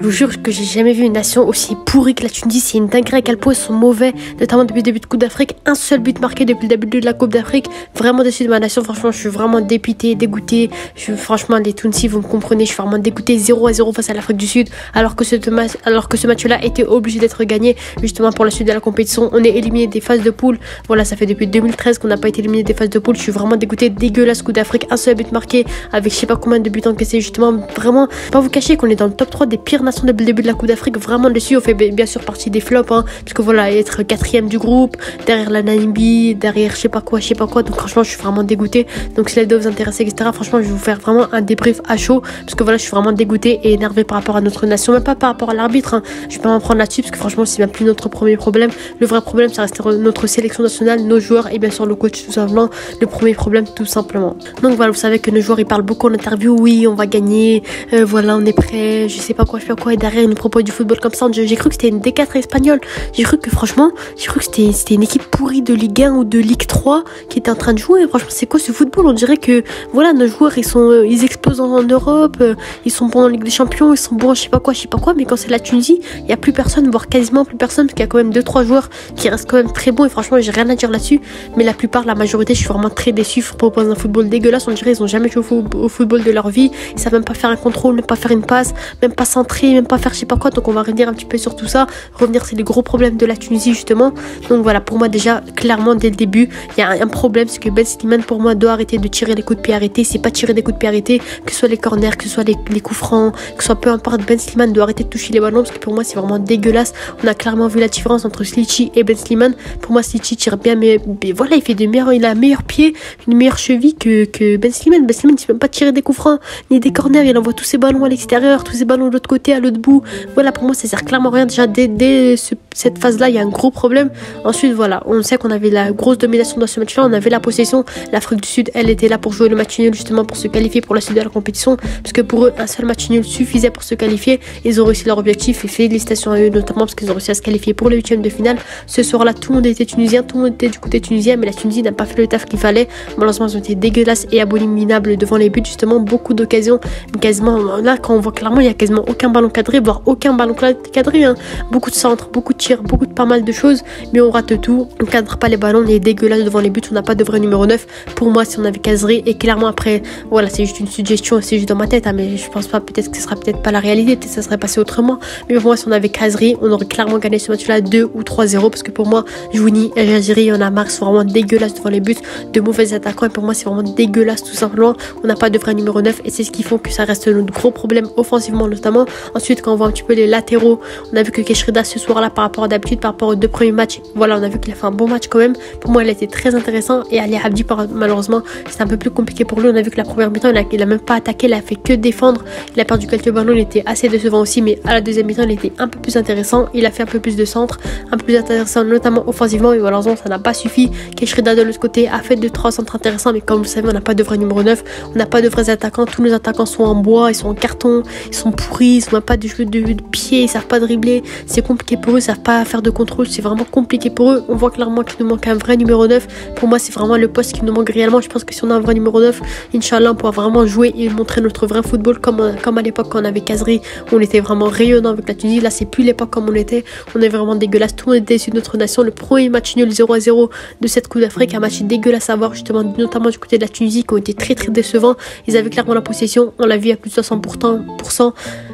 Je vous jure que j'ai jamais vu une nation aussi pourrie que la Tunisie. C'est une dinguerie à quel point ils sont mauvais, notamment depuis le début de Coupe d'Afrique. Un seul but marqué depuis le début de la Coupe d'Afrique. Vraiment déçu de ma nation. Franchement, je suis vraiment dépité, dégoûté. Franchement, les Tunisiens, vous me comprenez, je suis vraiment dégoûté. 0-0 face à l'Afrique du Sud. Alors que ce match-là était obligé d'être gagné justement pour la suite de la compétition. On est éliminé des phases de poule. Voilà, ça fait depuis 2013 qu'on n'a pas été éliminé des phases de poule. Je suis vraiment dégoûté. Dégueulasse Coupe d'Afrique. Un seul but marqué avec je sais pas combien de buts encaissés. Justement, vraiment, pas vous cacher qu'on est dans le top 3 des pires nations depuis le début de la Coupe d'Afrique. Vraiment dessus, on fait bien sûr partie des flops, hein, parce que voilà, être 4e du groupe, derrière la Namibie, derrière je sais pas quoi. Donc franchement, je suis vraiment dégoûté. Donc si ça doit vous intéresser, etc., franchement, je vais vous faire vraiment un débrief à chaud, parce que voilà, je suis vraiment dégoûté et énervé par rapport à notre nation, même pas par rapport à l'arbitre, hein. Je vais pas m'en prendre là-dessus, parce que franchement, c'est même plus notre premier problème. Le vrai problème, ça reste notre sélection nationale, nos joueurs et bien sûr le coach, tout simplement. Le premier problème, tout simplement. Donc voilà, vous savez que nos joueurs, ils parlent beaucoup en interview. Oui, on va gagner, voilà, on est prêt, je sais pas quoi, et derrière, ils nous proposent du football comme ça. J'ai cru que c'était une D4 espagnole. J'ai cru que c'était une équipe pourrie de Ligue 1 ou de Ligue 3 qui était en train de jouer. Franchement, c'est quoi ce football? On dirait que voilà, nos joueurs, ils explosent en Europe, ils sont bons en Ligue des Champions, ils sont bons je sais pas quoi, mais quand c'est la Tunisie, il y a plus personne, voire quasiment plus personne, parce qu'il y a quand même 2-3 joueurs qui restent quand même très bons, et franchement, j'ai rien à dire là-dessus. Mais la majorité, je suis vraiment très déçu. Ils proposent un football dégueulasse. On dirait ils ont jamais joué au football de leur vie. Ils savent même pas faire un contrôle, même pas faire une passe, même pas centrer, même pas faire je sais pas quoi. Donc on va revenir un petit peu sur tout ça. C'est les gros problèmes de la Tunisie justement. Donc voilà, pour moi déjà, clairement dès le début, il y a un problème, c'est que Ben Slimane pour moi doit arrêter de tirer les coups de pied arrêtés. C'est pas tirer des coups de pied arrêtés, que ce soit les corners, que ce soit les coups francs, que ce soit peu importe. Ben Slimane doit arrêter de toucher les ballons, parce que pour moi c'est vraiment dégueulasse. On a clairement vu la différence entre Slichi et Ben Slimane. Pour moi Slichi tire bien, mais voilà, il a un meilleur pied, une meilleure cheville que Ben Slimane. Ben Slimane, il ne sait même pas tirer des coups francs ni des corners, il envoie tous ses ballons à l'extérieur, tous ses ballons de l'autre côté, à l'autre bout. Voilà, pour moi ça sert clairement rien. Déjà dès cette phase là, il y a un gros problème. Ensuite voilà, on sait qu'on avait la grosse domination dans ce match là, on avait la possession. L'Afrique du Sud, elle était là pour jouer le match nul, justement pour se qualifier pour la suite de la compétition, parce que pour eux un seul match nul suffisait pour se qualifier. Ils ont réussi leur objectif, et félicitations à eux, notamment parce qu'ils ont réussi à se qualifier pour les 8e de finale. Ce soir là, tout le monde était tunisien, tout le monde était du côté tunisien, mais la Tunisie n'a pas fait le taf qu'il fallait. Malheureusement, ils ont été dégueulasses et abominables devant les buts, justement. Beaucoup d'occasions, quasiment là, quand on voit clairement, il y a quasiment aucun ballon cadré, voire aucun ballon cadré, hein. Beaucoup de centres, beaucoup de tirs, pas mal de choses, mais on rate tout. On cadre pas les ballons, on est dégueulasse devant les buts, on n'a pas de vrai numéro 9. Pour moi, si on avait Kazri, et clairement après, voilà, c'est juste une suggestion, c'est juste dans ma tête, hein, mais je pense pas, peut-être que ce sera peut-être pas la réalité, peut-être que ça serait passé autrement. Mais pour moi, si on avait Kazri, on aurait clairement gagné ce match-là 2 ou 3-0, parce que pour moi, Jouni et Jaziri, on a marre, sont vraiment dégueulasses devant les buts, de mauvais attaquants, et pour moi, c'est vraiment dégueulasse tout simplement. On n'a pas de vrai numéro 9, et c'est ce qui fait que ça reste notre gros problème offensivement notamment. Ensuite, quand on voit un petit peu les latéraux, on a vu que Keshrida ce soir-là, par rapport à d'habitude, par rapport aux 2 premiers matchs, voilà, on a vu qu'il a fait un bon match quand même. Pour moi, il a été très intéressant, et Ali Abdi, malheureusement, c'est un peu plus compliqué pour lui. On a vu que la première mi-temps, il a même pas attaqué, il a fait que défendre. Il a perdu quelques ballons, il était assez décevant aussi, mais à la deuxième mi-temps, il était un peu plus intéressant. Il a fait un peu plus de centres, un peu plus intéressant, notamment offensivement, mais malheureusement, ça n'a pas suffi. Keshrida de l'autre côté a fait 2-3 centres intéressants, mais comme vous savez, on n'a pas de vrai numéro 9, on n'a pas de vrais attaquants. Tous nos attaquants sont en bois, ils sont en carton, ils sont pourris, ils n'ont pas de jeu de pied, ils savent pas dribbler, c'est compliqué pour eux, ils savent pas faire de contrôle, c'est vraiment compliqué pour eux. On voit clairement qu'il nous manque un vrai numéro 9. Pour moi, c'est vraiment le poste qui nous manque réellement. Je pense que si on a un vrai numéro 9, Inch'Allah, on pourra vraiment jouer et montrer notre vrai football comme à l'époque quand on avait Kazri. On était vraiment rayonnant avec la Tunisie. Là, c'est plus l'époque comme on était. On est vraiment dégueulasse. Tout le monde est déçu de notre nation. Le premier match nul 0-0 de cette Coupe d'Afrique, un match dégueulasse à voir, justement, notamment du côté de la Tunisie, qui ont été très très décevants. Ils avaient clairement la possession. On l'a vu à plus de 60%.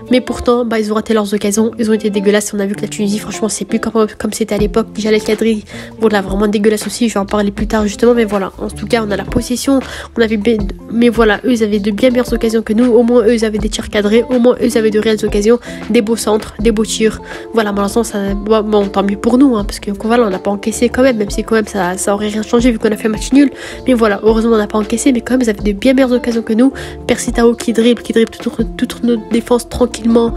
Mais pourtant, ils ont raté leurs occasions. Ils ont été dégueulasses. On a vu que la Tunisie, franchement, c'est plus comme c'était à l'époque. Jalel Kadri, voilà, vraiment dégueulasse aussi. Je vais en parler plus tard, justement. Mais voilà, en tout cas, on a la possession. Mais voilà, eux, ils avaient de bien meilleures occasions que nous. Au moins, eux, ils avaient des tirs cadrés. Au moins, eux, ils avaient de réelles occasions. Des beaux centres, des beaux tirs. Voilà, malheureusement, tant mieux pour nous, hein, parce que voilà, on n'a pas encaissé quand même si quand même, ça aurait rien changé vu qu'on a fait match nul. Mais voilà, heureusement, on n'a pas encaissé. Mais quand même, ils avaient de bien meilleures occasions que nous. Percy Tao qui dribble toute notre défense tranquillement,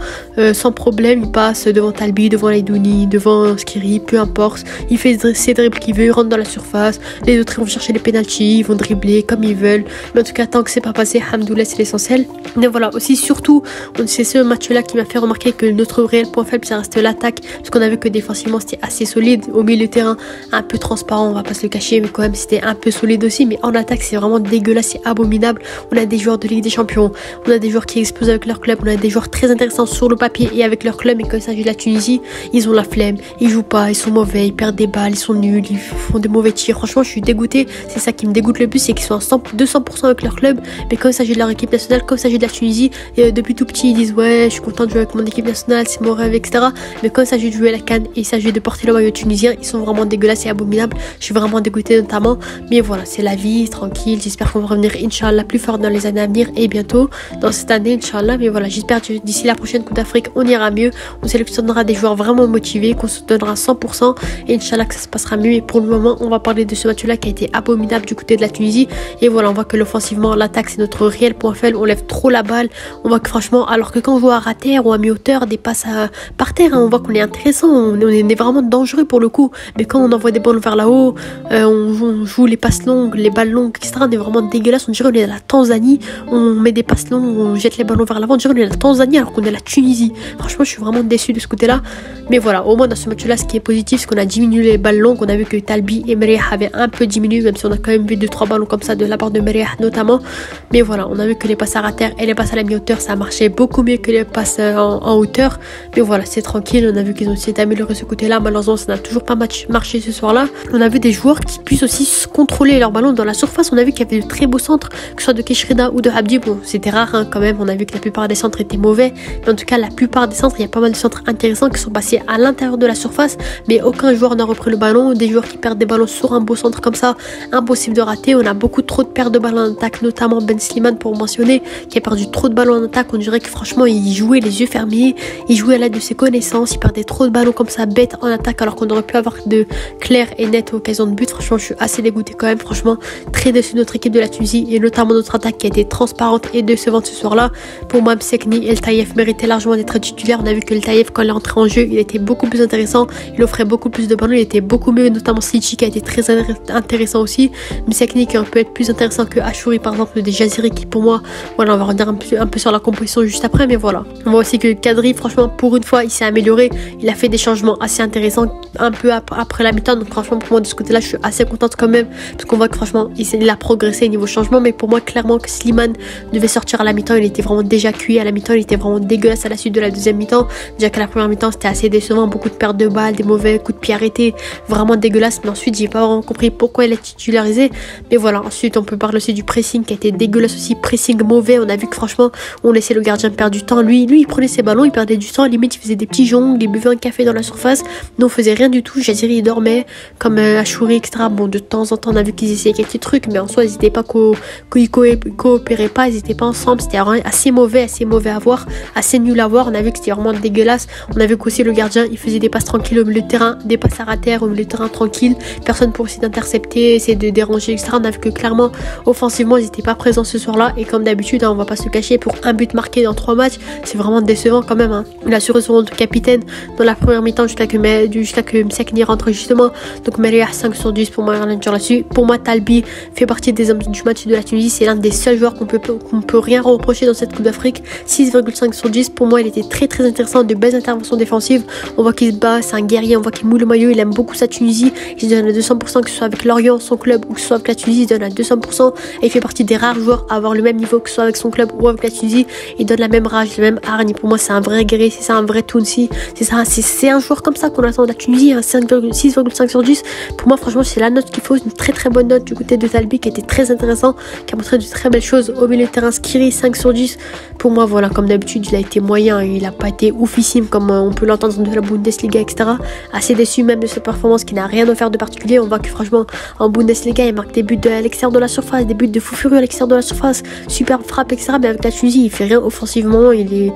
sans problème. Il passe devant Talbi, devant Laidouni, devant Skiri, peu importe. Il fait ses dribbles qu'il veut, il rentre dans la surface. Les autres, ils vont chercher les pénaltys, ils vont dribbler comme ils veulent. Mais en tout cas, tant que c'est pas passé, hamdoulilah, c'est l'essentiel. Mais voilà, aussi, surtout, c'est ce match-là qui m'a fait remarquer que notre réel point faible, ça reste l'attaque. Parce qu'on a vu que défensivement, c'était assez solide. Au milieu de terrain, un peu transparent, on va pas se le cacher, mais quand même, c'était un peu solide aussi. Mais en attaque, c'est vraiment dégueulasse, c'est abominable. On a des joueurs de Ligue des Champions, on a des joueurs qui explosent avec leur club, on a des joueurs très très intéressants sur le papier et avec leur club, mais quand il s'agit de la Tunisie, ils ont la flemme, ils jouent pas, ils sont mauvais, ils perdent des balles, ils sont nuls, ils font des mauvais tirs. Franchement, je suis dégoûtée. C'est ça qui me dégoûte le plus, c'est qu'ils sont à 200% avec leur club, mais quand il s'agit de leur équipe nationale, quand il s'agit de la Tunisie, depuis tout petit, ils disent ouais, je suis content de jouer avec mon équipe nationale, c'est mon rêve, etc. Mais quand il s'agit de jouer à la CAN et il s'agit de porter le maillot tunisien, ils sont vraiment dégueulasses et abominables. Je suis vraiment dégoûtée notamment. Mais voilà, c'est la vie, tranquille. J'espère qu'on va revenir, Inch'Allah, plus fort dans les années à venir et bientôt dans cette année, Inch'Allah. Mais voilà, j'espère que d'ici la prochaine Coupe d'Afrique, on ira mieux. On sélectionnera des joueurs vraiment motivés, qu'on se donnera 100% et Inch'Allah que ça se passera mieux. Et pour le moment, on va parler de ce match-là qui a été abominable du côté de la Tunisie. Et voilà, on voit que l'offensivement, l'attaque, c'est notre réel point faible. On lève trop la balle. On voit que franchement, alors que quand on joue à rater ou à mi-hauteur, des passes par terre, hein, on voit qu'on est intéressant. On est vraiment dangereux pour le coup. Mais quand on envoie des balles vers là-haut, on joue les passes longues, les balles longues, etc. On est vraiment dégueulasse. On dirait qu'on est à la Tanzanie. On met des passes longues, on jette les ballons vers l'avant. On dirait qu'on est à la Tanzanie alors qu'on est à la Tunisie. Franchement, je suis vraiment déçue de ce côté-là. Mais voilà, au moins dans ce match-là, ce qui est positif, c'est qu'on a diminué les balles longues. On a vu que Talbi et Merih avaient un peu diminué, même si on a quand même vu 2-3 ballons comme ça de la part de Merih notamment. Mais voilà, on a vu que les passes à terre et les passes à la mi-hauteur, ça marchait beaucoup mieux que les passes en hauteur. Mais voilà, c'est tranquille. On a vu qu'ils ont essayé d'améliorer ce côté-là. Malheureusement, ça n'a toujours pas marché ce soir-là. On a vu des joueurs qui puissent aussi contrôler leur ballon dans la surface. On a vu qu'il y avait de très beaux centres, que ce soit de Keshrida ou de Abdi. Bon, c'était rare hein, quand même. On a vu que la plupart des centres étaient mauvais. Mais en tout cas, la plupart des centres, il y a pas mal de centres intéressants qui sont passés à l'intérieur de la surface. Mais aucun joueur n'a repris le ballon. Des joueurs qui perdent des ballons sur un beau centre comme ça, impossible de rater. On a beaucoup trop de pertes de ballons en attaque, notamment Ben Slimane pour mentionner, qui a perdu trop de ballons en attaque. On dirait que franchement, il jouait les yeux fermés. Il jouait à l'aide de ses connaissances. Il perdait trop de ballons comme ça, bête en attaque, alors qu'on aurait pu avoir de claires et nettes occasions de but. Franchement, je suis assez dégoûtée quand même. Franchement, très déçue de notre équipe de la Tunisie et notamment notre attaque qui a été transparente et décevante ce soir-là. Pour moi, Msekni et El Taïef méritaient largement d'être titulaires. On a vu que El Taïef, quand il est entré en jeu, il était beaucoup plus intéressant. Il offrait beaucoup plus de ballons. Il était beaucoup mieux, notamment Slichi qui a été très intéressant aussi. Msekni qui peut être plus intéressant que Achouri, par exemple, des Jaziri qui, pour moi, voilà, on va revenir un peu sur la composition juste après, mais voilà. On voit aussi que Kadri, franchement, pour une fois, il s'est amélioré. Il a fait des changements assez intéressants un peu après la mi-temps. Donc, franchement, pour moi, de ce côté-là, je suis assez contente quand même. Parce qu'on voit que, franchement, il a progressé au niveau changement. Mais pour moi, clairement, que Slimane devait sortir à la mi-temps. Il était vraiment déjà cuit. À la mi-temps, il était vraiment dégueulasse à la suite de la deuxième mi-temps. Déjà qu'à la première mi-temps, c'était assez décevant. Beaucoup de pertes de balles, des mauvais coups de pied arrêtés. Vraiment dégueulasse. Mais ensuite, j'ai pas vraiment compris pourquoi il est titularisé. Mais voilà. Ensuite, on peut parler aussi du pressing qui a été dégueulasse aussi. Pressing mauvais. On a vu que, franchement, on laissait le gardien perdre du temps. Lui, il prenait ses ballons, il perdait du temps. Limite, il faisait des petits jongs, il buvait un café dans la surface. Nous, on faisait rien du tout. Jaziri, il dormait, comme Achouri, etc. Bon, de temps en temps, on a vu qu'ils essayaient quelques trucs, mais en soi, ils n'étaient pas qu'ils coopéraient pas, ils n'étaient pas ensemble. C'était assez mauvais à voir, assez nul à voir. On a vu que c'était vraiment dégueulasse. On a vu qu'aussi le gardien, il faisait des passes tranquilles au milieu de terrain, des passes à terre au milieu de terrain tranquille. Personne pour essayer d'intercepter, essayer de déranger, etc. On a vu que clairement, offensivement, ils n'étaient pas présents ce soir-là. Et comme d'habitude, hein, on va pas se cacher, pour un but marqué dans 3 matchs, c'est vraiment décevant quand même. Hein. Il a assuré son rôle de capitaine dans la première mi-temps jusqu'à que Msekni rentre justement. Donc Merih 5 sur 10 pour moi, rien à dire là-dessus. Pour moi, Talbi fait partie des hommes du match de la Tunisie. C'est l'un des seuls joueurs qu'on peut rien reprocher dans cette Coupe d'Afrique. 6,5 sur 10. Pour moi, il était très très intéressant, de belles interventions défensives. On voit qu'il se bat, c'est un guerrier, on voit qu'il moule le maillot, il aime beaucoup sa Tunisie. Il se donne à 200%, que ce soit avec Lorient, son club, ou que ce soit avec la Tunisie, il se donne à 200%. Et il fait partie des rares joueurs à avoir le même niveau, que ce soit avec son club ou avec la Tunisie. Il donne la même rage, la même hargne. Pour moi, c'est un vrai guerrier, c'est ça, un vrai Tounsi. C'est un joueur comme ça qu'on attend de la Tunisie, 6,5 sur 10. Pour moi, franchement, c'est la note qu'il faut, une très très bonne note du côté de Talbi qui était très intéressant, qui a montré de très belles choses. Au milieu de terrain, Skiri, 5 sur 10. Pour moi, voilà, comme d'habitude, il a été moyen, il n'a pas été oufissime comme on peut l'entendre de la Bundesliga, etc. Assez déçu même de sa performance qui n'a rien offert de particulier. On voit que franchement, en Bundesliga, il marque des buts à l'extérieur de la surface, des buts de fou furieux à l'extérieur de la surface, superbe frappe, etc. Mais avec la Tunisie, il fait rien offensivement. Il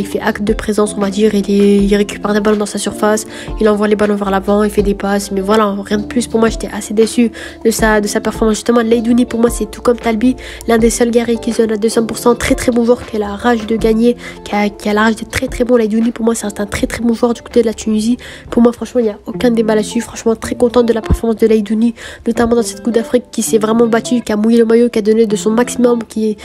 fait acte de présence, on va dire. Il récupère des ballons dans sa surface, il envoie les ballons vers l'avant, il fait des passes, mais voilà, rien de plus. Pour moi, j'étais assez déçu de sa performance. Justement, Leidouni, pour moi, c'est tout comme Talbi, l'un des seuls guerriers qui se donne à 200%, très très bon joueur, qui a la rage de gagner, qui a la rage d'être très très bon. Leidouni, pour moi, c'est un très très bon joueur du côté de la Tunisie. Pour moi, franchement, il n'y a aucun débat là-dessus. Franchement, très contente de la performance de Leidouni, notamment dans cette Coupe d'Afrique, qui s'est vraiment battu, qui a mouillé le maillot, qui a donné de son maximum, qui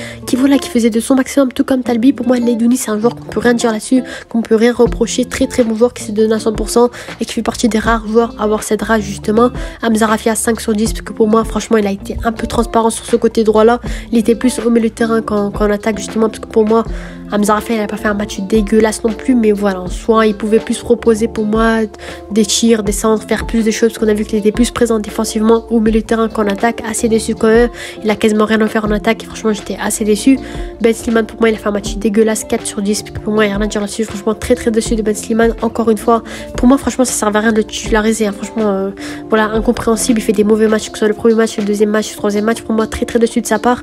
faisait de son maximum, tout comme Talbi. Pour moi, Leidouni, c'est un joueur qu'on peut rien dire là-dessus, qu'on peut rien reprocher. Très très bon joueur qui s'est donné à 100% et qui fait partie des rares joueurs à avoir cette rage, justement. Hamza Rafi à 5 sur 10, parce que pour moi, franchement, il a été un peu transparent sur ce côté droit là. Il était plus au milieu de terrain qu'en attaque, justement, parce que pour moi, Hamza parfait, il n'a pas fait un match dégueulasse non plus, mais voilà, en soi, il pouvait plus proposer pour moi des tirs, des centres, faire plus de choses, parce qu'on a vu qu'il était plus présent défensivement au milieu de terrain qu'en attaque, assez déçu quand même. Il a quasiment rien à faire en attaque, et franchement, j'étais assez déçu. Ben Slimane, pour moi, il a fait un match dégueulasse, 4 sur 10, pour moi, il n'y a rien à dire là-dessus. Franchement, très très déçu de Ben Slimane, encore une fois. Pour moi, franchement, ça ne servait à rien de le titulariser, hein. Franchement, voilà, incompréhensible. Il fait des mauvais matchs, que ce soit le premier match, le deuxième match, le troisième match. Pour moi, très très déçu de sa part.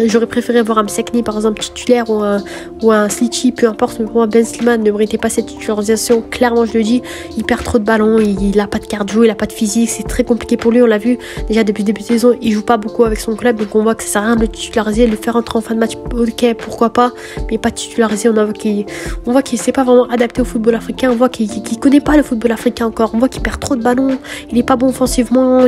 J'aurais préféré voir un Msekni, par exemple, titulaire, ou un Sliti, peu importe. Mais pour moi, Ben Slimane ne méritait pas cette titularisation. Clairement, je le dis, il perd trop de ballons, il n'a pas de cardio, il n'a pas de physique. C'est très compliqué pour lui, on l'a vu. Déjà, depuis le début de saison, il joue pas beaucoup avec son club. Donc, on voit que ça sert à rien de le titulariser, de le faire entrer en fin de match. Ok, pourquoi pas, mais pas titularisé. On voit qu'il s'est pas vraiment adapté au football africain. On voit qu'il connaît pas le football africain encore. On voit qu'il perd trop de ballons. Il est pas bon offensivement.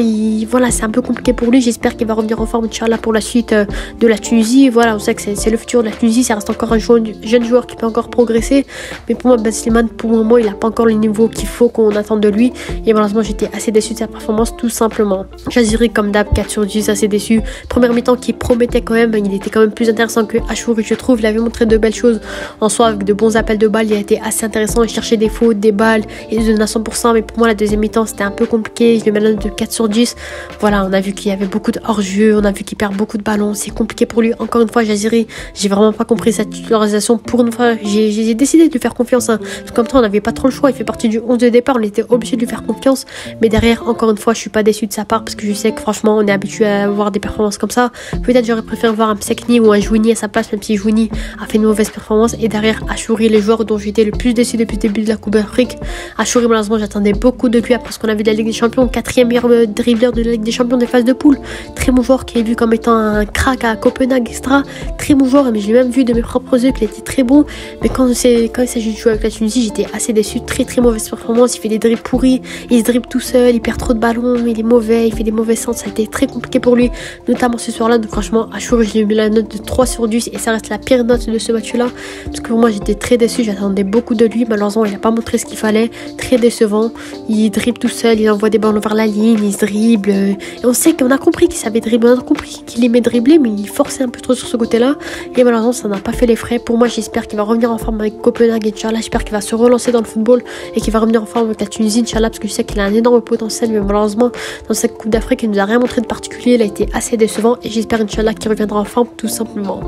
Voilà, c'est un peu compliqué pour lui. J'espère qu'il va revenir en forme, Inch'Allah, pour la suite de la Tunisie. Voilà, on sait que c'est le futur de la Tunisie. Ça reste encore un jeune joueur qui peut encore progresser. Mais pour moi, Ben Slimane, pour le moment, il n'a pas encore le niveau qu'il faut qu'on attende de lui. Et malheureusement, j'étais assez déçu de sa performance, tout simplement. Jaziri, comme d'hab, 4 sur 10, assez déçu. Première mi-temps qui promettait quand même. Il était quand même plus intéressant que Achouri, je trouve. Il avait montré de belles choses en soi, avec de bons appels de balles. Il a été assez intéressant. Il cherchait des fautes, des balles. Il les donnait à 100%. Mais pour moi, la deuxième mi-temps, c'était un peu compliqué. Je lui mets la note de 4 sur 10. Voilà, on a vu qu'il y avait beaucoup de hors-jeu. On a vu qu'il perd beaucoup de ballons. C'est compliqué pour lui. Encore une fois, Jaziri, j'ai vraiment pas compris sa titularisation. Pour une fois, j'ai décidé de lui faire confiance, hein. Parce que comme ça, on n'avait pas trop le choix. Il fait partie du 11 de départ. On était obligé de lui faire confiance. Mais derrière, encore une fois, je suis pas déçu de sa part. Parce que je sais que franchement, on est habitué à avoir des performances comme ça. Peut-être j'aurais préféré voir un Msekni ou un Jouini à sa place, même si Jouini a fait une mauvaise performance. Et derrière, Achouri, les joueurs dont j'étais le plus déçu depuis le début de la Coupe d'Afrique. Achouri, malheureusement, j'attendais beaucoup de lui après ce qu'on a vu de la Ligue des Champions. 4e meilleur dribbleur de la Ligue des Champions des phases de poule. Très bon joueur qui est vu comme étant un crack à Copenhague, extra. Très bon joueur, mais j'ai même vu de mes propres yeux qu'il était très bon. Mais quand il s'agit de jouer avec la Tunisie, j'étais assez déçu. Très très mauvaise performance. Il fait des dribbles pourris. Il se dribble tout seul. Il perd trop de ballons. Il est mauvais. Il fait des mauvais centres. Ça a été très compliqué pour lui, notamment ce soir-là. Donc franchement, Achouri, j'ai mis la note de 3 sur 10 et ça reste la pire note de ce match-là. Parce que pour moi, j'étais très déçu. J'attendais beaucoup de lui. Malheureusement, il n'a pas montré ce qu'il fallait. Très décevant. Il dribble tout seul. Il envoie des ballons vers la ligne. Il se dribble. Et on sait qu'on a compris qu'il savait dribbler. On a compris qu'il aimait dribbler, mais il forçait un peu trop sur ce côté-là. Et malheureusement, ça n'a pas fait les frais. Pour moi, j'espère qu'il va revenir en forme avec Copenhague. Inch'Allah, j'espère qu'il va se relancer dans le football et qu'il va revenir en forme avec la Tunisie. Inch'Allah, parce que je sais qu'il a un énorme potentiel. Mais malheureusement, dans cette Coupe d'Afrique, il nous a rien montré de particulier. Il a été assez décevant. Et j'espère, Inch'Allah, qu'il reviendra en forme, tout simplement.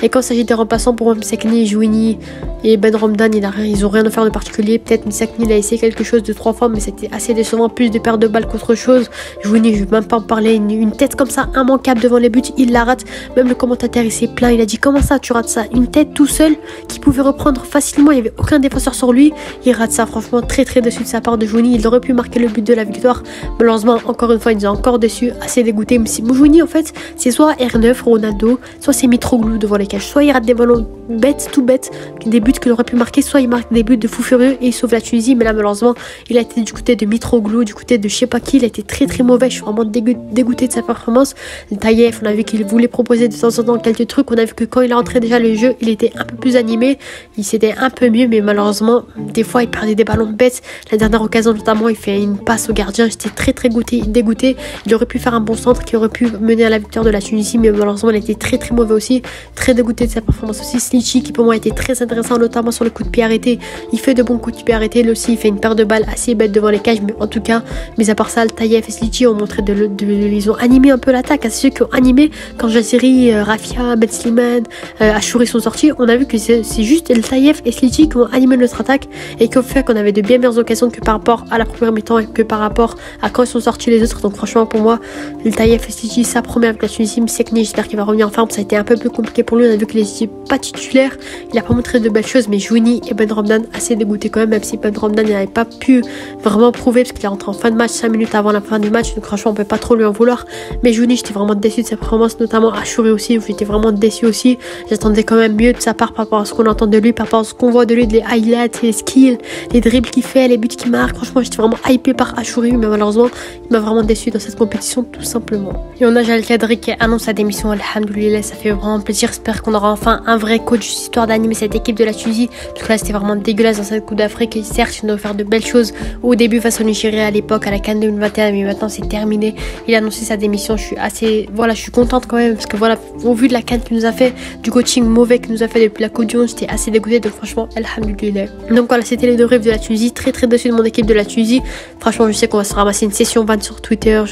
Et quand il s'agit des remplaçants, pour moi, Msekni, Jouini et Ben Romdan, ils ont rien à faire de particulier. Peut-être Msekni, il a essayé quelque chose de 3 fois, mais c'était assez décevant. Plus de pertes de balles qu'autre chose. Jouini, je ne vais même pas en parler. Une tête comme ça, immanquable devant les buts, il la rate. Même le commentateur, il s'est plaint. Il a dit, comment ça, tu rates ça? Une tête tout seul qui pouvait reprendre facilement. Il n'y avait aucun défenseur sur lui. Il rate ça. Franchement, très très déçu de sa part de Jouini. Il aurait pu marquer le but de la victoire. Malheureusement, encore une fois, il nous a encore déçu. Assez dégoûté. Mais si Jouini, en fait, c'est soit R9, Ronaldo, soit c'est Mitroglou devant les cages. Soit il rate des ballons bêtes, tout bêtes, des buts qu'il aurait pu marquer, soit il marque des buts de fou furieux et il sauve la Tunisie. Mais là, malheureusement, il a été du côté de Mitroglou, du côté de je sais pas qui. Il a été très très mauvais. Je suis vraiment dégoûté de sa performance. Taïef, on a vu qu'il voulait proposer de temps en temps quelques trucs. On a vu que quand il a entré déjà le jeu, il était un peu plus animé. Il s'était un peu mieux, mais malheureusement, des fois, il perdait des ballons bêtes. La dernière occasion, notamment, il fait une passe au gardien. J'étais très très dégoûté. Il aurait pu faire un bon centre qui aurait pu mener à la victoire de la Tunisie, mais malheureusement, il était très très mauvais aussi. Très dégoûté de sa performance aussi. Sliti, qui pour moi était très intéressant, notamment sur le coup de pied arrêté. Il fait de bons coups de pied arrêtés. Lui aussi, il fait une paire de balles assez bête devant les cages, mais en tout cas, mis à part ça, Taïef et Sliti ont montré ils ont animé un peu l'attaque. À ceux qui ont animé quand Jaziri, Rafia, Ben Slimane, Achouri sont sortis, on a vu que c'est juste le Taïef et Sliti qui ont animé notre attaque et qui ont fait qu'on avait de bien meilleures occasions que par rapport à la première mi-temps et que par rapport à quand ils sont sortis les autres. Donc franchement, pour moi, le Taïef et Sliti, ça promet avec la Tunisie. Msekni, j'espère qu'il va revenir en forme. Ça a été un peu plus compliqué pour lui. On a vu qu'il n'était pas titulaire. Il a pas montré de belles choses, mais Jouini et Ben Romdan assez dégoûté quand même si Ben Romdan n'avait pas pu vraiment prouver parce qu'il est rentré en fin de match 5 minutes avant la fin du match. Donc franchement, on peut pas trop lui en vouloir. Mais Jouini, j'étais vraiment déçu de sa performance, notamment Achouri aussi, où j'étais vraiment déçu aussi. J'attendais quand même mieux de sa part par rapport à ce qu'on entend de lui, par rapport à ce qu'on voit de lui, les highlights, les skills, les dribbles qu'il fait, les buts qu'il marque. Franchement, j'étais vraiment hypé par Achouri, mais malheureusement, il m'a vraiment déçu dans cette compétition, tout simplement. Et on a Jal Kadri qui annonce sa démission. Alhamdoulilah, ça fait vraiment plaisir. J'espère qu'on aura enfin un vrai coach juste histoire d'animer cette équipe de la Tunisie, parce que là c'était vraiment dégueulasse dans cette Coupe d'Afrique. Et certes, ils ont offert de belles choses au début face au Nigeria à l'époque, à la CAN 2021, mais maintenant c'est terminé. Il a annoncé sa démission. Je suis contente quand même, parce que voilà, au vu de la CAN qu'il nous a fait, du coaching mauvais qu'il nous a fait depuis la Coupe du Monde, j'étais assez dégoûtée. Donc franchement, alhamdoulilah. Donc voilà, c'était les 2 rêves de la Tunisie. Très très déçue de mon équipe de la Tunisie. Franchement, je sais qu'on va se ramasser une session ban sur Twitter.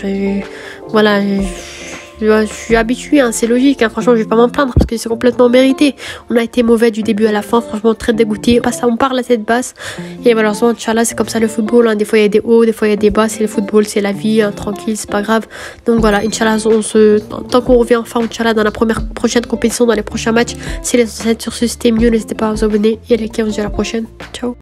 Je suis habituée, hein, c'est logique, hein. Franchement je vais pas m'en plaindre parce que c'est complètement mérité. On a été mauvais du début à la fin, franchement très dégoûté. On part la tête basse et malheureusement Inch'Allah c'est comme ça le football, hein. Des fois il y a des hauts, des fois il y a des bas, c'est le football, c'est la vie, hein, tranquille, c'est pas grave. Donc voilà, Inch'Allah tant qu'on revient enfin Inch'Allah dans la prochaine compétition, dans les prochains matchs, si les sur ce c'était mieux, n'hésitez pas à vous abonner et à liker. On se dit à la prochaine, ciao.